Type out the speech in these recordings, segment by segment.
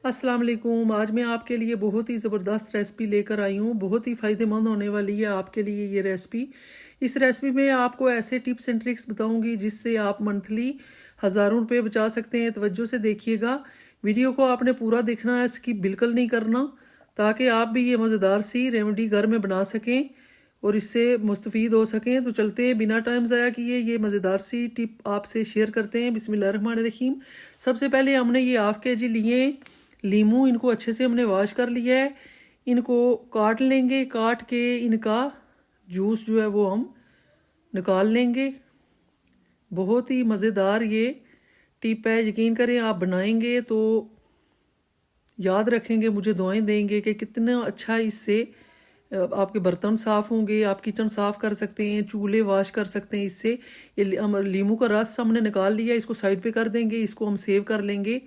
अस्सलाम वालेकुम। आज मैं आपके लिए बहुत ही ज़बरदस्त रेसिपी लेकर आई हूँ। बहुत ही फ़ायदेमंद होने वाली है आपके लिए ये रेसिपी। इस रेसिपी में आपको ऐसे टिप्स एंड ट्रिक्स बताऊँगी जिससे आप मंथली हज़ारों रुपए बचा सकते हैं। तवज्जो से देखिएगा, वीडियो को आपने पूरा देखना है, स्किप बिल्कुल नहीं करना, ताकि आप भी ये मज़ेदार सी रेमेडी घर में बना सकें और इससे मुस्तफ़ीद हो सकें। तो चलते हैं, बिना टाइम ज़ाया किए ये मज़ेदार सी टिप आपसे शेयर करते हैं। बिस्मिल्लाहिर्रहमानिर्रहीम। सबसे पहले हमने ये हाफ़ के जी लिए लीमू, इनको अच्छे से हमने वॉश कर लिया है। इनको काट लेंगे, काट के इनका जूस जो है वो हम निकाल लेंगे। बहुत ही मज़ेदार ये टिप है, यकीन करें आप बनाएंगे तो याद रखेंगे, मुझे दुआएं देंगे कि कितना अच्छा इससे आपके बर्तन साफ़ होंगे, आप किचन साफ़ कर सकते हैं, चूल्हे वॉश कर सकते हैं इससे। ये हम लीमू का रस हमने निकाल लिया, इसको साइड पे कर देंगे, इसको हम सेव कर लेंगे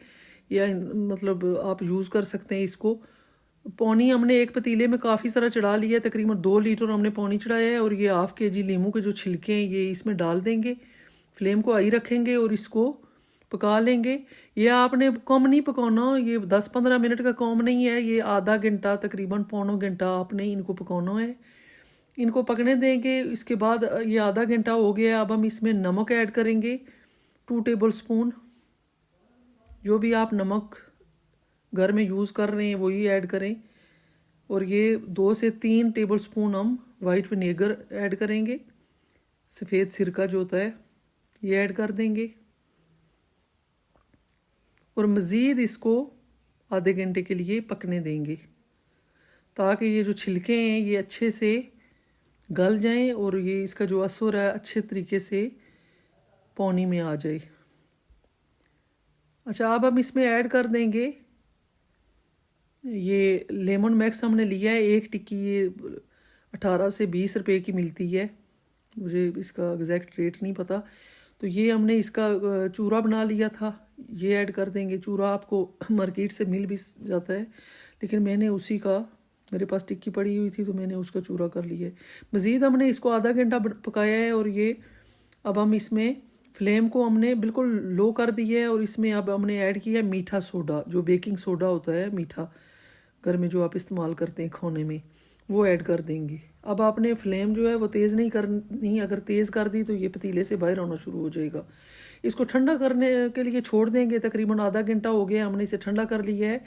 या मतलब आप यूज़ कर सकते हैं इसको। पानी हमने एक पतीले में काफ़ी सारा चढ़ा लिया है, तकरीबन 2 लीटर हमने पानी चढ़ाया है और ये हाफ़ के जी लीमू के जो छिलके हैं ये इसमें डाल देंगे। फ्लेम को हाई रखेंगे और इसको पका लेंगे। ये आपने कम नहीं पकाना, ये 10-15 मिनट का काम नहीं है, ये आधा घंटा तकरीबन पौना घंटा आपने इनको पकाना है। इनको पकने देंगे। इसके बाद ये आधा घंटा हो गया, अब हम इसमें नमक ऐड करेंगे 2 टेबल स्पून। जो भी आप नमक घर में यूज़ कर रहे हैं वही ऐड करें। और ये 2 से 3 टेबल स्पून हम वाइट विनेगर ऐड करेंगे, सफ़ेद सिरका जो होता है ये ऐड कर देंगे। और मज़ीद इसको आधे घंटे के लिए पकने देंगे ताकि ये जो छिलके हैं ये अच्छे से गल जाएं और ये इसका जो असर है अच्छे तरीके से पानी में आ जाए। अच्छा, अब हम इसमें ऐड कर देंगे ये लेमन मैक्स हमने लिया है 1 टिक्की, ये 18 से 20 रुपए की मिलती है, मुझे इसका एग्जैक्ट रेट नहीं पता। तो ये हमने इसका चूरा बना लिया था, ये ऐड कर देंगे। चूरा आपको मार्केट से मिल भी जाता है, लेकिन मैंने उसी का, मेरे पास टिक्की पड़ी हुई थी तो मैंने उसका चूरा कर लिया है। मज़ीद हमने इसको आधा घंटा पकाया है और ये अब हम इसमें फ्लेम को हमने बिल्कुल लो कर दिया है और इसमें अब हमने ऐड किया है मीठा सोडा, जो बेकिंग सोडा होता है मीठा घर में जो आप इस्तेमाल करते हैं खाने में, वो ऐड कर देंगे। अब आपने फ्लेम जो है वो तेज़ नहीं करनी, अगर तेज़ कर दी तो ये पतीले से बाहर आना शुरू हो जाएगा। इसको ठंडा करने के लिए छोड़ देंगे, तकरीबन आधा घंटा हो गया, हमने इसे ठंडा कर लिया है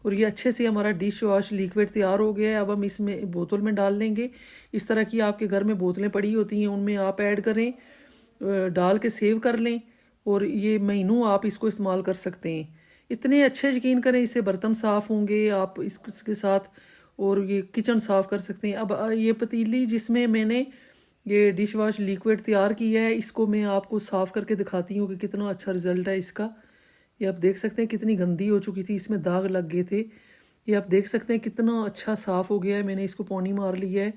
और ये अच्छे से हमारा डिश वॉश लिक्विड तैयार हो गया है। अब हम इसमें बोतल में डाल लेंगे। इस तरह की आपके घर में बोतलें पड़ी होती हैं, उनमें आप ऐड करें, डाल के सेव कर लें और ये महीनों आप इसको इस्तेमाल कर सकते हैं। इतने अच्छे, यकीन करें, इससे बर्तन साफ़ होंगे आप इसके साथ, और ये किचन साफ़ कर सकते हैं। अब ये पतीली जिसमें मैंने ये डिश वॉश लिक्विड तैयार किया है, इसको मैं आपको साफ़ करके दिखाती हूँ कि कितना अच्छा रिज़ल्ट है इसका। ये आप देख सकते हैं कितनी गंदी हो चुकी थी, इसमें दाग लग गए थे। ये आप देख सकते हैं कितना अच्छा साफ़ हो गया है, मैंने इसको पानी मार लिया है।